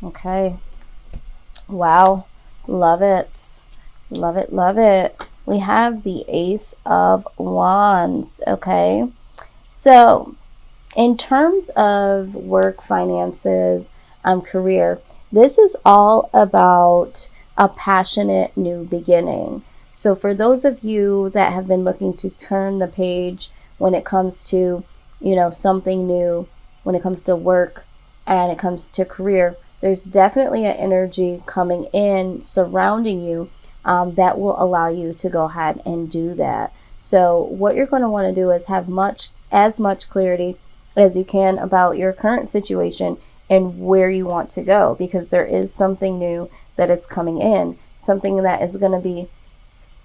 Okay. Wow. Love it. Love it. Love it. We have the Ace of Wands. Okay. So, in terms of work, finances, career, this is all about a passionate new beginning. So for those of you that have been looking to turn the page when it comes to, something new, when it comes to work and it comes to career, there's definitely an energy coming in surrounding you that will allow you to go ahead and do that. So what you're going to want to do is have as much clarity as you can about your current situation and where you want to go, because there is something new that is coming in, something that is going to be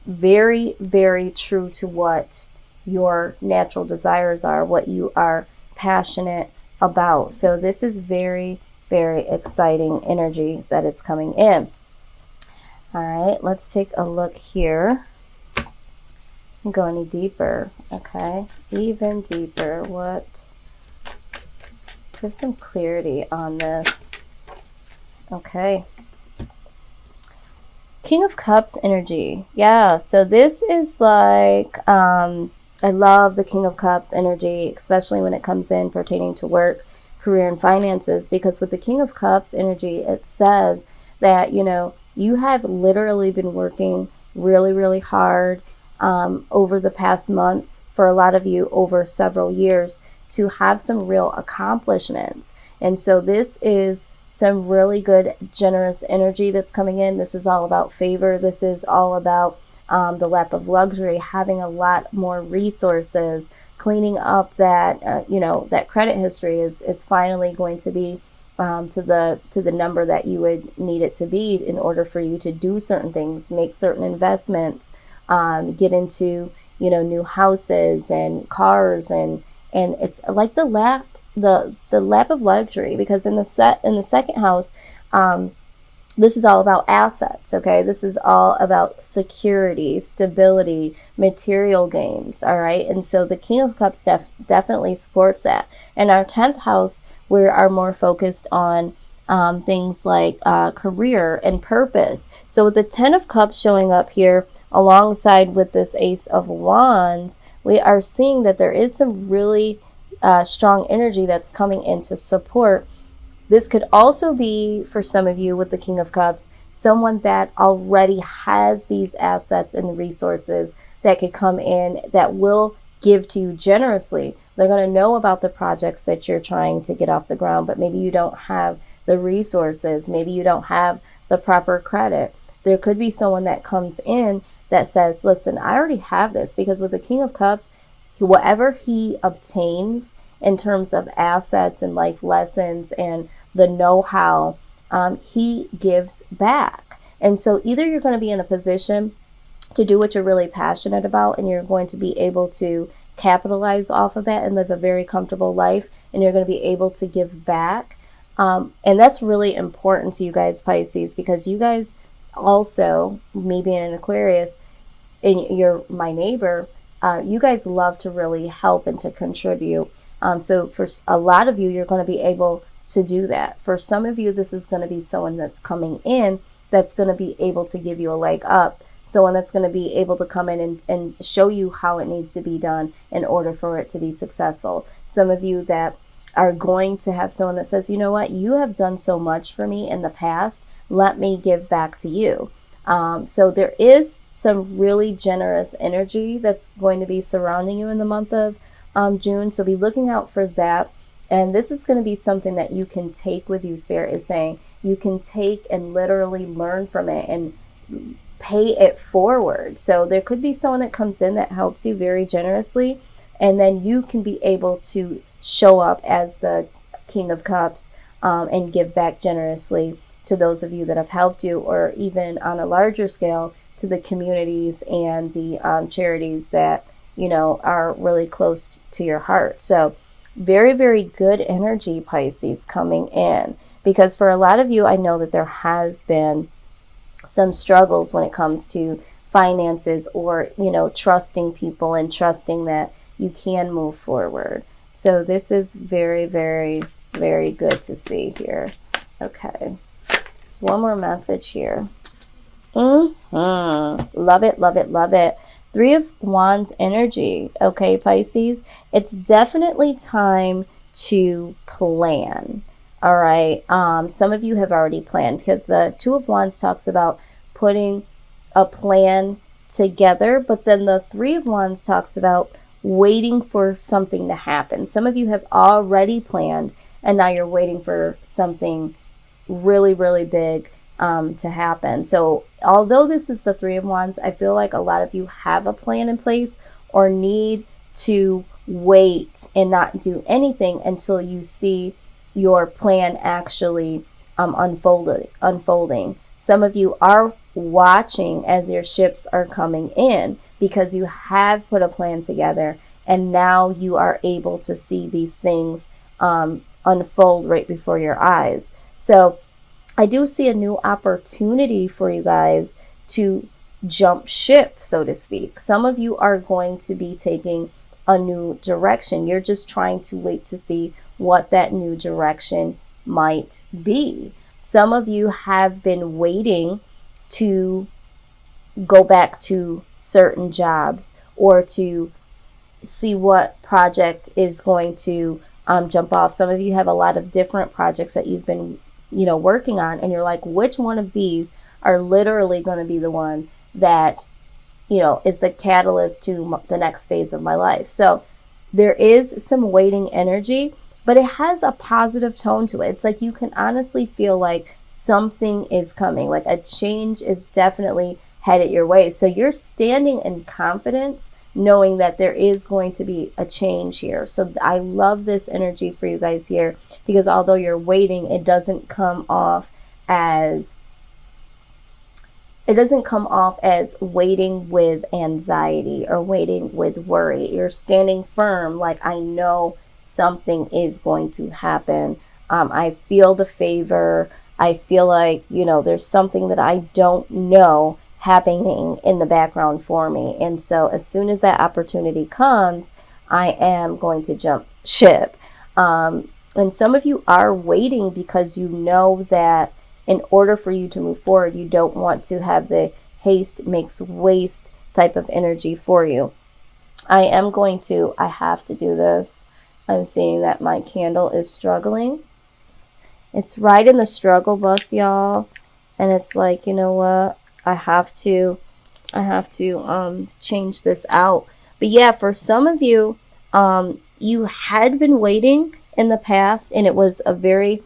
very, very true to what your natural desires are, what you are passionate about. So this is very, very exciting energy that is coming in. All right, let's take a look here. Go any deeper. Okay, even deeper. What? Give some clarity on this. Okay. King of Cups energy. Yeah, so this is like, I love the King of Cups energy, especially when it comes in pertaining to work, career, and finances, because with the King of Cups energy, it says that, you have literally been working really, really hard over the past months, for a lot of you over several years, to have some real accomplishments. And so this is some really good, generous energy that's coming in. This is all about favor. This is all about the lap of luxury, having a lot more resources, cleaning up that, that credit history is finally going to be to the number that you would need it to be in order for you to do certain things, make certain investments, get into, new houses and cars, and it's like the lap of luxury, because in the second house, this is all about assets. Okay, this is all about security, stability, material gains. All right, and so the King of Cups definitely supports that. In our 10th house, we are more focused on things like career and purpose. So with the 10 of Cups showing up here alongside with this Ace of Wands, we are seeing that there is some really strong energy that's coming in to support. This could also be, for some of you with the King of Cups, someone that already has these assets and resources that could come in that will give to you generously. They're going to know about the projects that you're trying to get off the ground, but maybe you don't have the resources. Maybe you don't have the proper credit. There could be someone that comes in that says, listen, I already have this, because with the King of Cups, whatever he obtains in terms of assets and life lessons and the know-how, he gives back. And so either you're going to be in a position to do what you're really passionate about, and you're going to be able to capitalize off of that and live a very comfortable life, and you're going to be able to give back. And that's really important to you guys, Pisces, because you guys also, me being an Aquarius, and you're my neighbor, you guys love to really help and to contribute. So for a lot of you, you're going to be able to do that. For some of you, this is going to be someone that's coming in that's going to be able to give you a leg up. Someone that's going to be able to come in and show you how it needs to be done in order for it to be successful. Some of you that are going to have someone that says, you know what, you have done so much for me in the past, let me give back to you. So there is some really generous energy that's going to be surrounding you in the month of June. So be looking out for that. And this is going to be something that you can take with you. Spirit is saying you can take and literally learn from it and pay it forward. So there could be someone that comes in that helps you very generously, and then you can be able to show up as the King of Cups and give back generously to those of you that have helped you, or even on a larger scale to the communities and the charities that are really close to your heart. So very, very good energy, Pisces, coming in, because for a lot of you, I know that there has been some struggles when it comes to finances, or trusting people and trusting that you can move forward. So this is very, very, very good to see here. Okay. There's one more message here. Love it, love it, love it. Three of Wands energy. Okay, Pisces. It's definitely time to plan. All right. Some of you have already planned, because the Two of Wands talks about putting a plan together, but then the Three of Wands talks about waiting for something to happen. Some of you have already planned, and now you're waiting for something really, really big to happen. So although this is the Three of Wands, I feel like a lot of you have a plan in place, or need to wait and not do anything until you see your plan actually unfolding. Some of you are watching as your ships are coming in, because you have put a plan together, and now you are able to see these things unfold right before your eyes. So I do see a new opportunity for you guys to jump ship, so to speak. Some of you are going to be taking a new direction. You're just trying to wait to see what that new direction might be. Some of you have been waiting to go back to certain jobs, or to see what project is going to jump off. Some of you have a lot of different projects that you've been working on, and you're like, which one of these are literally going to be the one that is the catalyst to the next phase of my life. So there is some waiting energy, but it has a positive tone to it. It's like you can honestly feel like something is coming, like a change is definitely headed your way. So you're standing in confidence, knowing that there is going to be a change here. So I love this energy for you guys here, because although you're waiting, it doesn't come off as waiting with anxiety or waiting with worry. You're standing firm, like, I know something is going to happen. I feel the favor. I feel like, there's something that I don't know happening in the background for me. And so as soon as that opportunity comes, I am going to jump ship. And some of you are waiting because you know that in order for you to move forward, you don't want to have the haste makes waste type of energy for you. I have to do this. I'm seeing that my candle is struggling. It's right in the struggle bus, y'all. And it's like, you know what? I have to change this out. But yeah, for some of you, you had been waiting in the past, and it was a very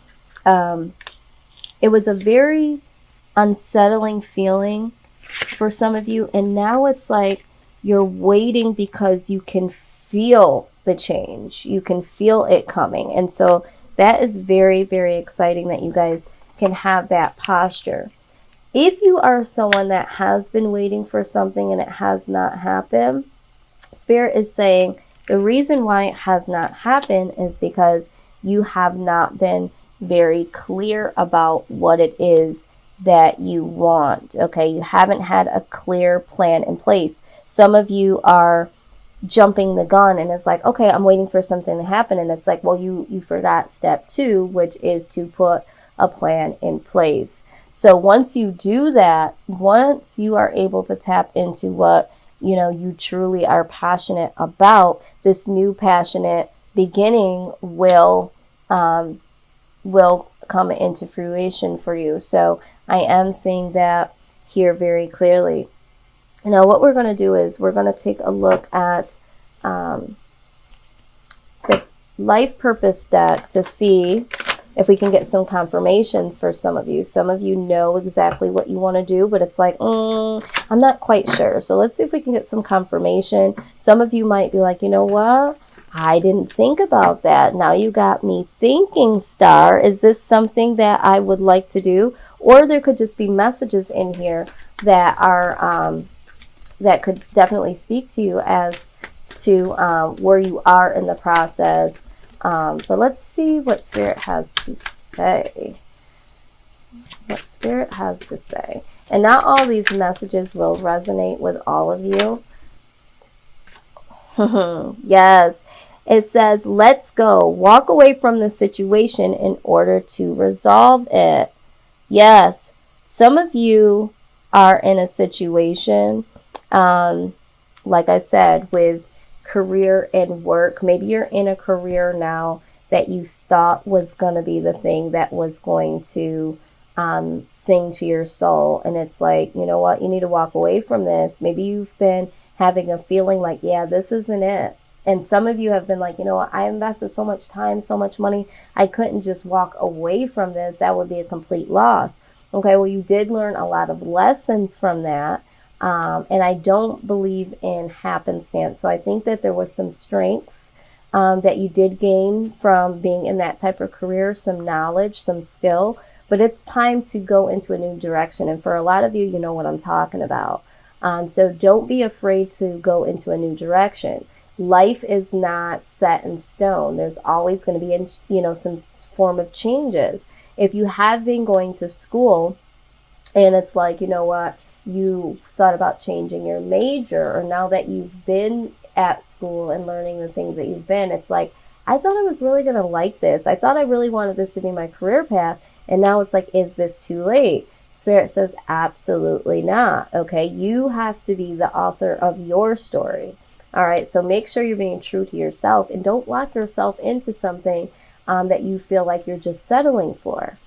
unsettling feeling for some of you. And now it's like you're waiting because you can feel the change. You can feel it coming. And so that is very, very exciting that you guys can have that posture. If you are someone that has been waiting for something and it has not happened, Spirit is saying the reason why it has not happened is because you have not been very clear about what it is that you want. Okay, you haven't had a clear plan in place. Some of you are jumping the gun, and it's like, okay, I'm waiting for something to happen, and it's like, well, you forgot step 2, which is to put a plan in place. So once you do that, once you are able to tap into what you truly are passionate about, this new passionate beginning will come into fruition for you. So I am seeing that here very clearly. Now what we're going to do is we're going to take a look at the life purpose deck to see if we can get some confirmations for some of you. Some of you know exactly what you want to do, but it's like, I'm not quite sure. So let's see if we can get some confirmation. Some of you might be like, you know what? I didn't think about that. Now you got me thinking, Star. Is this something that I would like to do? Or there could just be messages in here that are that could definitely speak to you as to where you are in the process. But let's see what Spirit has to say. What Spirit has to say. And not all these messages will resonate with all of you. Yes. It says, let's go. Walk away from the situation in order to resolve it. Yes, some of you are in a situation, like I said, with career and work. Maybe you're in a career now that you thought was going to be the thing that was going to sing to your soul. And it's like, you know what? You need to walk away from this. Maybe you've been having a feeling like, yeah, this isn't it. And some of you have been like, you know what? I invested so much time, so much money. I couldn't just walk away from this. That would be a complete loss. Okay, well, you did learn a lot of lessons from that. And I don't believe in happenstance. So I think that there was some strengths that you did gain from being in that type of career, some knowledge, some skill. But it's time to go into a new direction. And for a lot of you, you know what I'm talking about. So don't be afraid to go into a new direction. Life is not set in stone. There's always going to be, you know, some form of changes. If you have been going to school and it's like, you know what, you thought about changing your major, or now that you've been at school and learning the things that you've been, it's like, I thought I was really going to like this. I thought I really wanted this to be my career path. And now it's like, is this too late? Spirit says, absolutely not. Okay, you have to be the author of your story. All right, so make sure you're being true to yourself and don't lock yourself into something that you feel like you're just settling for.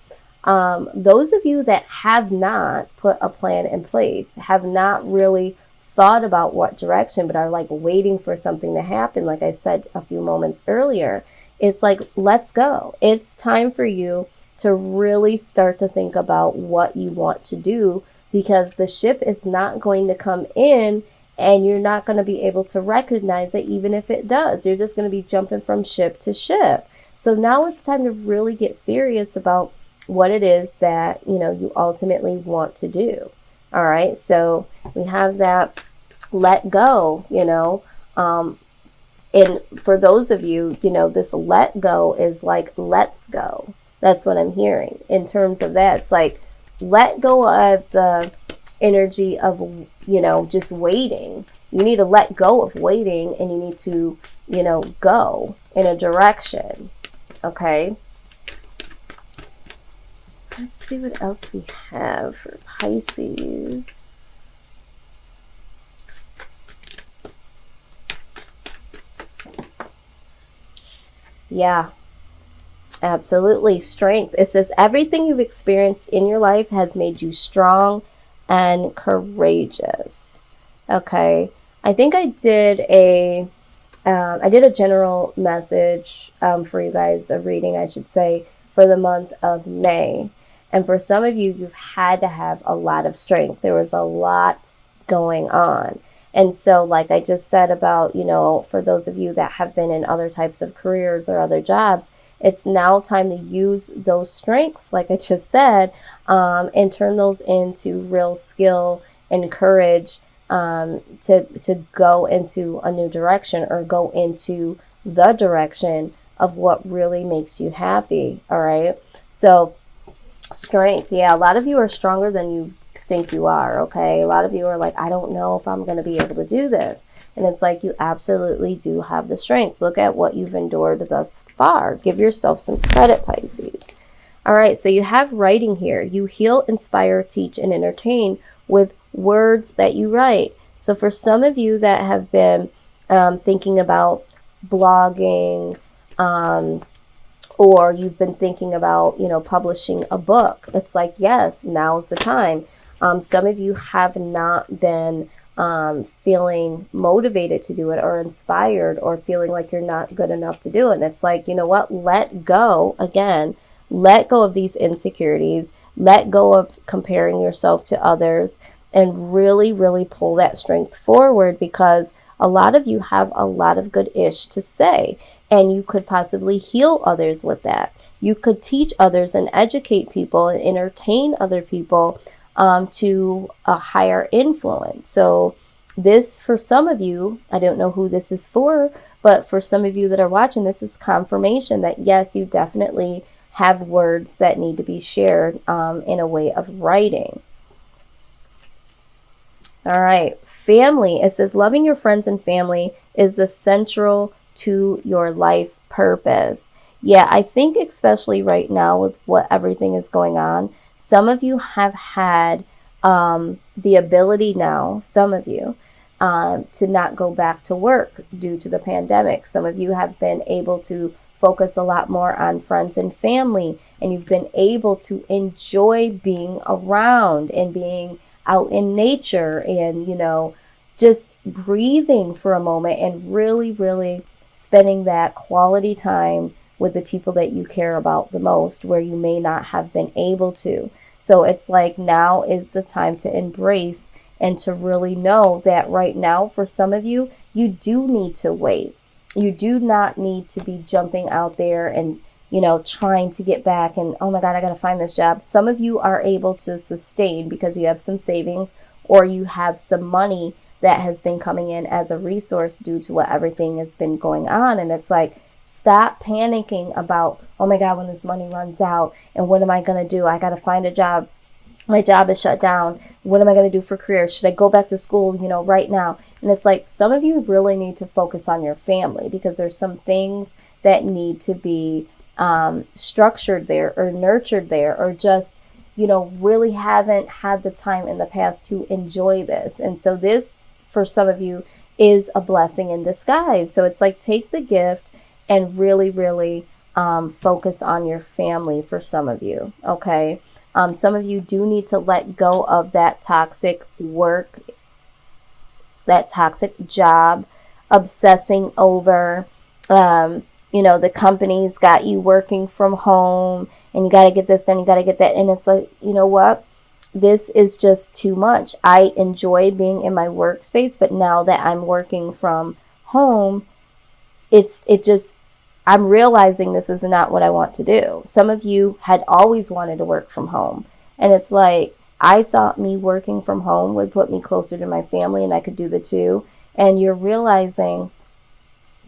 Those of you that have not put a plan in place, have not really thought about what direction, but are like waiting for something to happen, like I said a few moments earlier, it's like, let's go. It's time for you to really start to think about what you want to do, because the ship is not going to come in and you're not going to be able to recognize it. Even if it does, you're just going to be jumping from ship to ship. So now it's time to really get serious about what it is that, you know, you ultimately want to do. All right. So we have that let go, you know, and for those of you, you know, this let go is like, let's go. That's what I'm hearing in terms of that. It's like, let go of the energy of, you know, just waiting. You need to let go of waiting, and you need to, you know, go in a direction. Okay. Let's see what else we have for Pisces. Yeah. Absolutely. Strength. It says everything you've experienced in your life has made you strong and courageous. Okay. I think I did a general message for you guys, a reading, I should say, for the month of May. And for some of you, you've had to have a lot of strength. There was a lot going on. And so, like I just said about, you know, for those of you that have been in other types of careers or other jobs, it's now time to use those strengths, like I just said, and turn those into real skill and courage to go into a new direction, or go into the direction of what really makes you happy. All right. So strength. Yeah. A lot of you are stronger than you think you are. Okay. A lot of you are like, I don't know if I'm going to be able to do this. And it's like, you absolutely do have the strength. Look at what you've endured thus far. Give yourself some credit, Pisces. All right, so you have writing here. You heal, inspire, teach, and entertain with words that you write. So for some of you that have been thinking about blogging, or you've been thinking about, you know, publishing a book, it's like, yes, now's the time. Some of you have not been feeling motivated to do it, or inspired, or feeling like you're not good enough to do it. And it's like, you know what? Let go again. Let go of these insecurities. Let go of comparing yourself to others, and really, really pull that strength forward, because a lot of you have a lot of good ish to say, and you could possibly heal others with that. You could teach others and educate people and entertain other people to a higher influence. So this, for some of you, I don't know who this is for, but for some of you that are watching, this is confirmation that yes, you definitely have words that need to be shared in a way of writing. All right, family. It says loving your friends and family is the central to your life purpose. Yeah, I think especially right now with what everything is going on, some of you have had the ability now, some of you, to not go back to work due to the pandemic. Some of you have been able to focus a lot more on friends and family, and you've been able to enjoy being around and being out in nature and, you know, just breathing for a moment and really, really spending that quality time with the people that you care about the most, where you may not have been able to. So it's like now is the time to embrace and to really know that right now, for some of you, you do need to wait. You do not need to be jumping out there and, you know, trying to get back and, oh my God, I got to find this job. Some of you are able to sustain because you have some savings or you have some money that has been coming in as a resource due to what everything has been going on. And it's like, stop panicking about, oh my God, when this money runs out and what am I going to do? I got to find a job. My job is shut down. What am I going to do for career? Should I go back to school, you know, right now? And it's like, some of you really need to focus on your family because there's some things that need to be structured there or nurtured there, or just, you know, really haven't had the time in the past to enjoy this. And so this, for some of you, is a blessing in disguise. So it's like, take the gift and really, really focus on your family for some of you, okay? Some of you do need to let go of that toxic work, that toxic job, obsessing over, you know, the company's got you working from home and you got to get this done, you got to get that. And it's like, you know what? This is just too much. I enjoy being in my workspace, but now that I'm working from home, I'm realizing this is not what I want to do. Some of you had always wanted to work from home. And it's like, I thought me working from home would put me closer to my family and I could do the two. And you're realizing,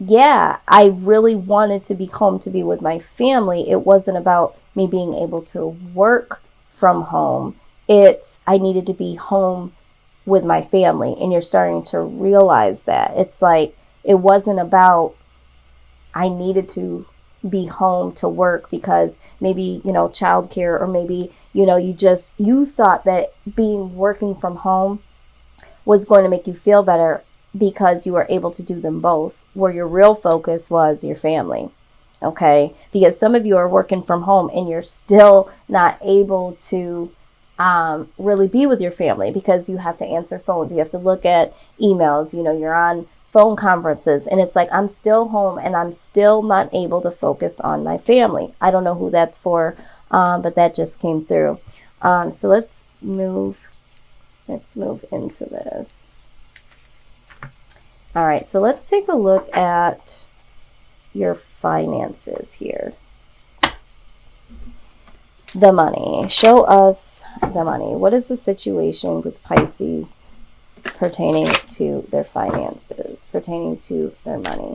yeah, I really wanted to be home to be with my family. It wasn't about me being able to work from home. I needed to be home with my family. And you're starting to realize that. It's like, it wasn't about I needed to be home to work because maybe, you know, childcare, or maybe, you know, you thought that working from home was going to make you feel better because you were able to do them both, where your real focus was your family. Okay. Because some of you are working from home and you're still not able to really be with your family because you have to answer phones. You have to look at emails, you know, you're on phone conferences, and it's like, I'm still home and I'm still not able to focus on my family. I don't know who that's for, but that just came through. So let's move into this. All right, so let's take a look at your finances here. The money. Show us the money. What is the situation with Pisces pertaining to their finances, pertaining to their money?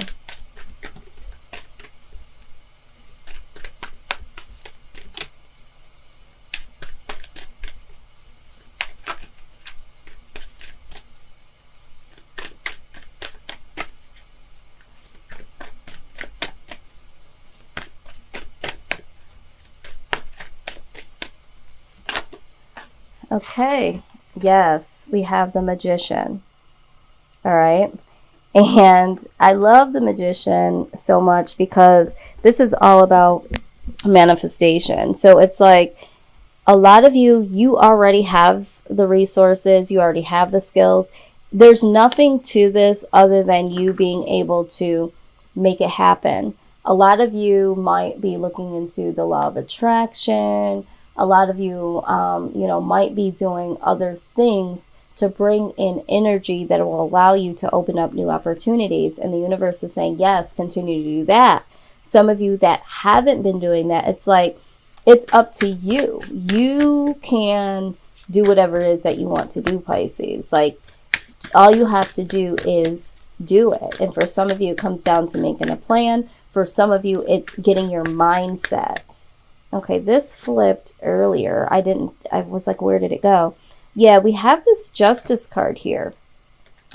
Okay, yes, we have the Magician. All right. And I love the Magician so much because this is all about manifestation. So it's like, a lot of you already have the resources, you already have the skills. There's nothing to this other than you being able to make it happen. A lot of you might be looking into the law of attraction. A lot of you, you know, might be doing other things to bring in energy that will allow you to open up new opportunities. And the universe is saying, yes, continue to do that. Some of you that haven't been doing that, it's like, it's up to you. You can do whatever it is that you want to do, Pisces. Like, all you have to do is do it. And for some of you, it comes down to making a plan. For some of you, it's getting your mindset. Okay, this flipped earlier. I was like, where did it go? Yeah, we have this Justice card here.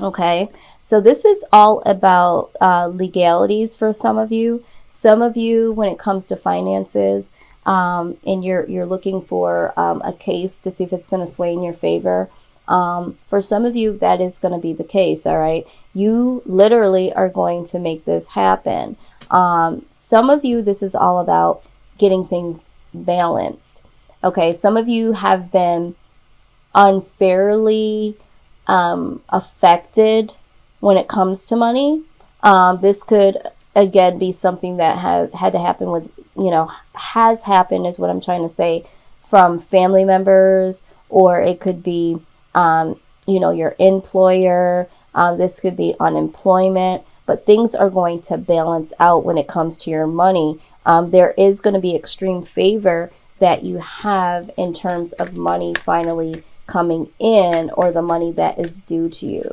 Okay, So this is all about legalities for some of you. Some of you, when it comes to finances, and you're looking for a case to see if it's going to sway in your favor. For some of you, that is going to be the case. All right, you literally are going to make this happen. Some of you, this is all about getting things balanced. Okay, some of you have been unfairly affected when it comes to money. This could again be something that has had to happen with, has happened is what I'm trying to say, from family members, or it could be, your employer. This could be unemployment, but things are going to balance out when it comes to your money. There is going to be extreme favor that you have in terms of money finally coming in, or the money that is due to you.